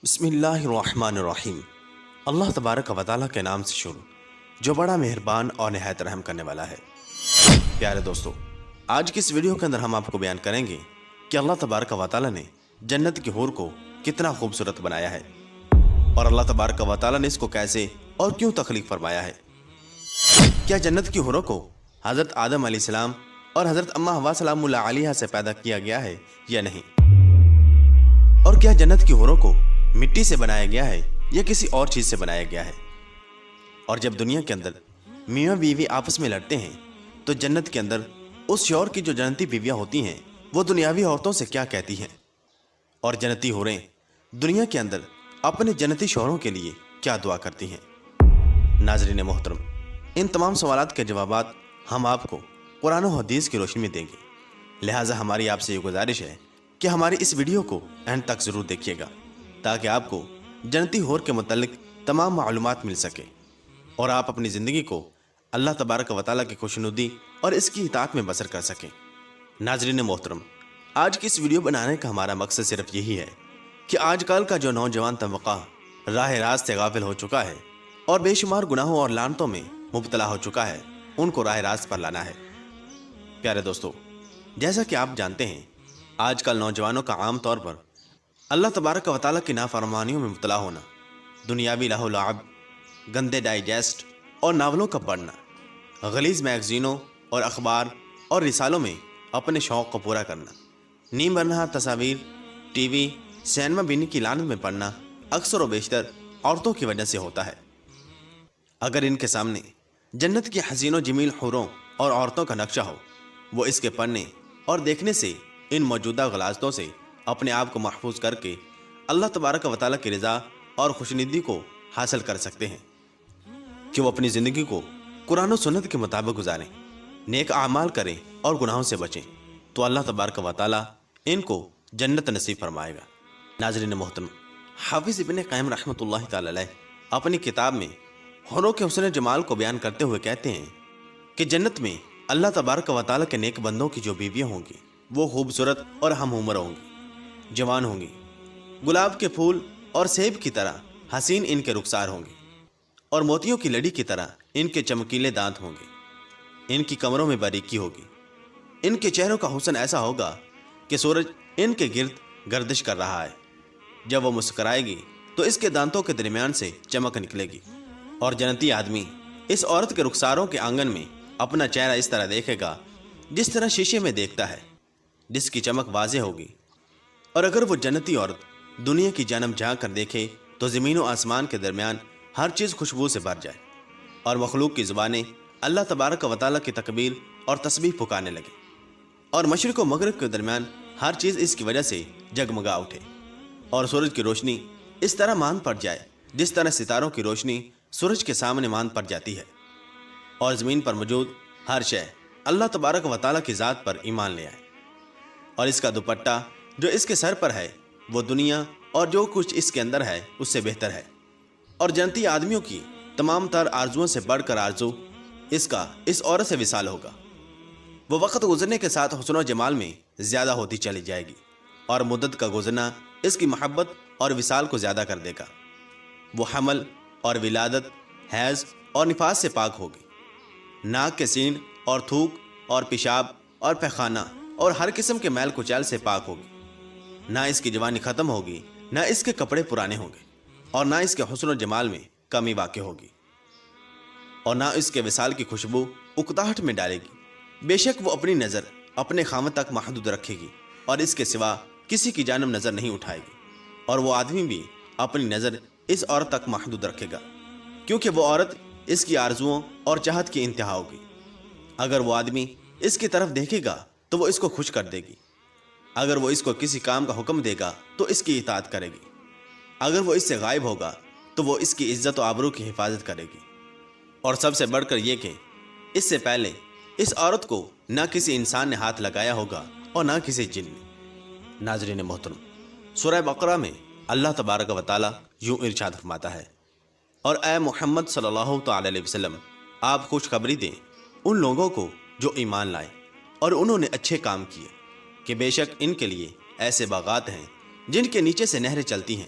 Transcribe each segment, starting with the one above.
بسم اللہ الرحمن الرحیم۔ اللہ تبارک و تعالیٰ کے نام سے شروع جو بڑا مہربان اور نہایت رحم کرنے والا ہے۔ پیارے دوستو، آج کی اس ویڈیو کے اندر ہم آپ کو بیان کریں گے کہ اللہ تبارک و تعالیٰ نے جنت کی حور کو کتنا خوبصورت بنایا ہے اور اللہ تبارک و تعالیٰ نے اس کو کیسے اور کیوں تخلیق فرمایا ہے۔ کیا جنت کی حوروں کو حضرت آدم علیہ السلام اور حضرت اماں حوا سلام اللہ علیہا سے پیدا کیا گیا ہے یا نہیں؟ اور کیا جنت کی حوروں کو مٹی سے بنایا گیا ہے یا کسی اور چیز سے بنایا گیا ہے؟ اور جب دنیا کے اندر میاں بیوی آپس میں لڑتے ہیں تو جنت کے اندر اس شوہر کی جو جنتی بیویاں ہوتی ہیں وہ دنیاوی عورتوں سے کیا کہتی ہیں؟ اور جنتی حوریں دنیا کے اندر اپنے جنتی شوہروں کے لیے کیا دعا کرتی ہیں؟ ناظرین محترم، ان تمام سوالات کے جوابات ہم آپ کو قرآن و حدیث کی روشنی میں دیں گے، لہٰذا ہماری آپ سے یہ گزارش ہے کہ ہماری اس ویڈیو کو اینڈ تک ضرور دیکھیے گا تاکہ آپ کو جنتی حور کے متعلق تمام معلومات مل سکے اور آپ اپنی زندگی کو اللہ تبارک و تعالیٰ کی خوشنودی اور اس کی اطاعت میں بسر کر سکیں۔ ناظرین محترم، آج کی اس ویڈیو بنانے کا ہمارا مقصد صرف یہی ہے کہ آج کل کا جو نوجوان طبقہ راہ راست سے غافل ہو چکا ہے اور بے شمار گناہوں اور لعنتوں میں مبتلا ہو چکا ہے، ان کو راہ راست پر لانا ہے۔ پیارے دوستو، جیسا کہ آپ جانتے ہیں، آج کل نوجوانوں کا عام طور پر اللہ تبارک و تعالیٰ کی نافرمانیوں میں مبتلا ہونا، دنیاوی لہو لعب، گندے ڈائجسٹ اور ناولوں کا پڑھنا، غلیظ میگزینوں اور اخبار اور رسالوں میں اپنے شوق کو پورا کرنا، نیم برنہا تصاویر، ٹی وی، سینما بینی کی لعنت میں پڑنا اکثر و بیشتر عورتوں کی وجہ سے ہوتا ہے۔ اگر ان کے سامنے جنت کی حسین و جمیل حوروں اور عورتوں کا نقشہ ہو، وہ اس کے پڑھنے اور دیکھنے سے ان موجودہ غلاظتوں سے اپنے آپ کو محفوظ کر کے اللہ تبارک و تعالیٰ کی رضا اور خوشنودی کو حاصل کر سکتے ہیں کہ وہ اپنی زندگی کو قرآن و سنت کے مطابق گزاریں، نیک اعمال کریں اور گناہوں سے بچیں، تو اللہ تبارک و تعالیٰ ان کو جنت نصیب فرمائے گا۔ ناظرین محترم، حافظ ابن قیم رحمۃ اللہ تعالی علیہ اپنی کتاب میں حوروں کے حسن جمال کو بیان کرتے ہوئے کہتے ہیں کہ جنت میں اللہ تبارک و تعالیٰ کے نیک بندوں کی جو بیویاں ہوں گی وہ خوبصورت اور ہم عمر ہوں گی، جوان ہوں گی، گلاب کے پھول اور سیب کی طرح حسین ان کے رخسار ہوں گے، اور موتیوں کی لڑی کی طرح ان کے چمکیلے دانت ہوں گے، ان کی کمروں میں باریکی ہوگی، ان کے چہروں کا حسن ایسا ہوگا کہ سورج ان کے گرد گردش کر رہا ہے، جب وہ مسکرائے گی تو اس کے دانتوں کے درمیان سے چمک نکلے گی، اور جنتی آدمی اس عورت کے رخساروں کے آنگن میں اپنا چہرہ اس طرح دیکھے گا جس طرح شیشے میں دیکھتا ہے، جس کی چمک واضح ہوگی۔ اور اگر وہ جنتی عورت دنیا کی جانب جھانک کر دیکھے تو زمین و آسمان کے درمیان ہر چیز خوشبو سے بھر جائے اور مخلوق کی زبانیں اللہ تبارک و تعالیٰ کی تکبیر اور تسبیح پکارنے لگے، اور مشرق و مغرب کے درمیان ہر چیز اس کی وجہ سے جگمگا اٹھے، اور سورج کی روشنی اس طرح مان پڑ جائے جس طرح ستاروں کی روشنی سورج کے سامنے مان پڑ جاتی ہے، اور زمین پر موجود ہر شے اللہ تبارک و تعالیٰ کی ذات پر ایمان لے آئے، اور اس کا دوپٹہ جو اس کے سر پر ہے وہ دنیا اور جو کچھ اس کے اندر ہے اس سے بہتر ہے، اور جنتی آدمیوں کی تمام تر آرزوؤں سے بڑھ کر آرزو اس کا اس عورت سے وصال ہوگا۔ وہ وقت گزرنے کے ساتھ حسن و جمال میں زیادہ ہوتی چلی جائے گی، اور مدت کا گزرنا اس کی محبت اور وصال کو زیادہ کر دے گا۔ وہ حمل اور ولادت، حیض اور نفاس سے پاک ہوگی، ناک کے سین اور تھوک اور پیشاب اور پیخانہ اور ہر قسم کے میل کچیل سے پاک ہوگی، نہ اس کی جوانی ختم ہوگی، نہ اس کے کپڑے پرانے ہوں گے، اور نہ اس کے حسن و جمال میں کمی واقع ہوگی، اور نہ اس کے وصال کی خوشبو اکتاہٹ میں ڈالے گی۔ بے شک وہ اپنی نظر اپنے خامد تک محدود رکھے گی اور اس کے سوا کسی کی جانب نظر نہیں اٹھائے گی، اور وہ آدمی بھی اپنی نظر اس عورت تک محدود رکھے گا، کیونکہ وہ عورت اس کی آرزوؤں اور چاہت کی انتہا ہوگی۔ اگر وہ آدمی اس کی طرف دیکھے گا تو وہ اس کو خوش کر دے گی، اگر وہ اس کو کسی کام کا حکم دے گا تو اس کی اطاعت کرے گی، اگر وہ اس سے غائب ہوگا تو وہ اس کی عزت و آبرو کی حفاظت کرے گی، اور سب سے بڑھ کر یہ کہ اس سے پہلے اس عورت کو نہ کسی انسان نے ہاتھ لگایا ہوگا اور نہ کسی جن نے۔ ناظرین محترم، سورہ بقرہ میں اللہ تبارک و تعالیٰ یوں ارشاد فرماتا ہے، اور اے محمد صلی اللہ تعالی علیہ وسلم، آپ خوشخبری دیں ان لوگوں کو جو ایمان لائے اور انہوں نے اچھے کام کیے کہ بے شک ان کے لیے ایسے باغات ہیں جن کے نیچے سے نہریں چلتی ہیں،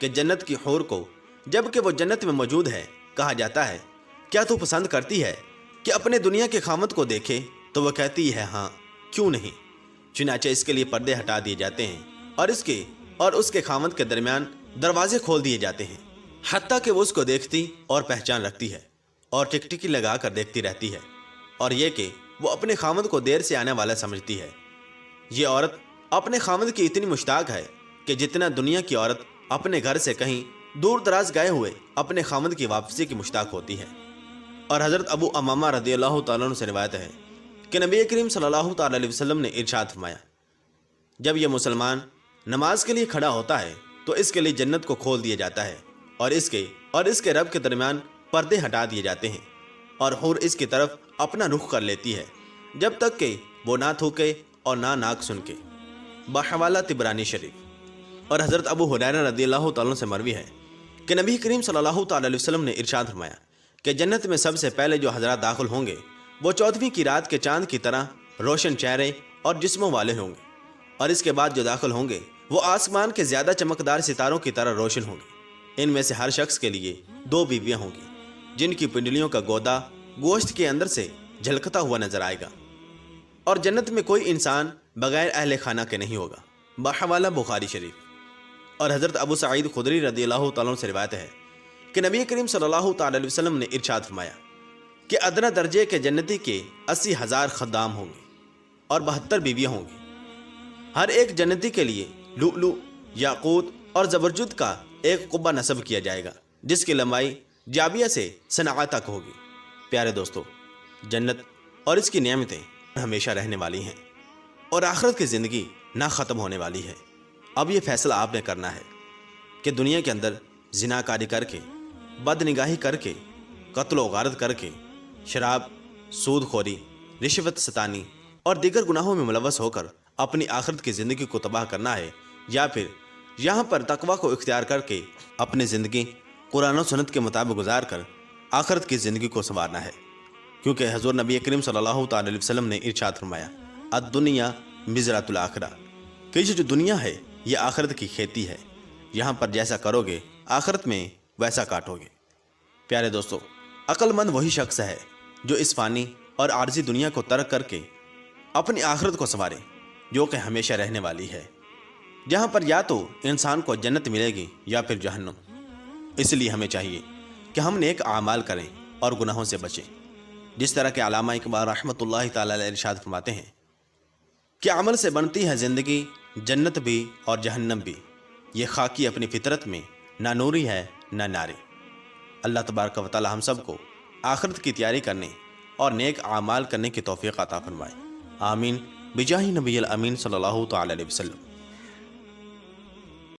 کہ جنت کی حور کو جب کہ وہ جنت میں موجود ہے کہا جاتا ہے کیا تو پسند کرتی ہے کہ اپنے دنیا کے خامد کو دیکھے؟ تو وہ کہتی ہے ہاں، کیوں نہیں۔ چنانچہ اس کے لیے پردے ہٹا دیے جاتے ہیں اور اس کے خامد کے درمیان دروازے کھول دیے جاتے ہیں، حتیٰ کہ وہ اس کو دیکھتی اور پہچان رکھتی ہے اور ٹکٹکی لگا کر دیکھتی رہتی ہے، اور یہ کہ وہ اپنے خامد کو دیر سے آنے والا سمجھتی ہے۔ یہ عورت اپنے خامد کی اتنی مشتاق ہے کہ جتنا دنیا کی عورت اپنے گھر سے کہیں دور دراز گئے ہوئے اپنے خامد کی واپسی کی مشتاق ہوتی ہے۔ اور حضرت ابو امامہ رضی اللہ تعالیٰ عنہ سے روایت ہے کہ نبی کریم صلی اللہ تعالیٰ علیہ وسلم نے ارشاد فرمایا، جب یہ مسلمان نماز کے لیے کھڑا ہوتا ہے تو اس کے لیے جنت کو کھول دیا جاتا ہے اور اس کے رب کے درمیان پردے ہٹا دیے جاتے ہیں، اور حور اس کی طرف اپنا رخ کر لیتی ہے جب تک کہ وہ نہ تھوکے اور نہ ناک سن کے۔ بحوالہ طبرانی شریف۔ اور حضرت ابو ہریرہ رضی اللہ تعالیٰ سے مروی ہے کہ نبی کریم صلی اللہ تعالیٰ علیہ وسلم نے ارشاد فرمایا کہ جنت میں سب سے پہلے جو حضرات داخل ہوں گے وہ 14ویں کی رات کے چاند کی طرح روشن چہرے اور جسموں والے ہوں گے، اور اس کے بعد جو داخل ہوں گے وہ آسمان کے زیادہ چمکدار ستاروں کی طرح روشن ہوں گے۔ ان میں سے ہر شخص کے لیے 2 بیویاں ہوں گی جن کی پنڈلیوں کا گودا گوشت کے اندر سے جھلکتا ہوا نظر آئے گا، اور جنت میں کوئی انسان بغیر اہل خانہ کے نہیں ہوگا۔ بحوالہ بخاری شریف۔ اور حضرت ابو سعید خدری رضی اللہ تعالیٰ سے روایت ہے کہ نبی کریم صلی اللہ تعالیٰ علیہ وسلم نے ارشاد فرمایا کہ ادنیٰ درجے کے جنتی کے 80,000 خدام ہوں گے اور 72 بیویاں ہوں گی۔ ہر ایک جنتی کے لیے لؤلؤ، یاقوت اور زبرجد کا ایک قبہ نصب کیا جائے گا جس کی لمبائی جابیہ سے صنعاء تک ہوگی۔ پیارے دوستو، جنت اور اس کی نعمتیں ہمیشہ رہنے والی ہیں اور آخرت کی زندگی نہ ختم ہونے والی ہے۔ اب یہ فیصلہ آپ نے کرنا ہے کہ دنیا کے اندر زنا کاری کر کے، بد نگاہی کر کے، قتل و غارت کر کے، شراب، سود خوری، رشوت ستانی اور دیگر گناہوں میں ملوث ہو کر اپنی آخرت کی زندگی کو تباہ کرنا ہے، یا پھر یہاں پر تقویٰ کو اختیار کر کے اپنی زندگی قرآن و سنت کے مطابق گزار کر آخرت کی زندگی کو سنوارنا ہے۔ کیونکہ حضور نبی کریم صلی اللہ تعالی علیہ وسلم نے ارشاد فرمایا، الدنیا مزرعۃ الآخرہ، کہ یہ جو دنیا ہے یہ آخرت کی کھیتی ہے، یہاں پر جیسا کرو گے آخرت میں ویسا کاٹو گے۔ پیارے دوستو، عقل مند وہی شخص ہے جو اس فانی اور عارضی دنیا کو ترک کر کے اپنی آخرت کو سنوارے جو کہ ہمیشہ رہنے والی ہے، جہاں پر یا تو انسان کو جنت ملے گی یا پھر جہنم۔ اس لیے ہمیں چاہیے کہ ہم نیک اعمال کریں اور گناہوں سے بچیں، جس طرح کہ علامہ اقبال رحمۃ اللہ تعالی علیہ ارشاد فرماتے ہیں کہ عمل سے بنتی ہے زندگی، جنت بھی اور جہنم بھی، یہ خاکی اپنی فطرت میں نہ نوری ہے نہ ناری۔ اللہ تبارک و تعالی ہم سب کو آخرت کی تیاری کرنے اور نیک اعمال کرنے کی توفیق عطا فرمائے، آمین بجاہ نبی الامین صلی اللہ تعالی علیہ وسلم۔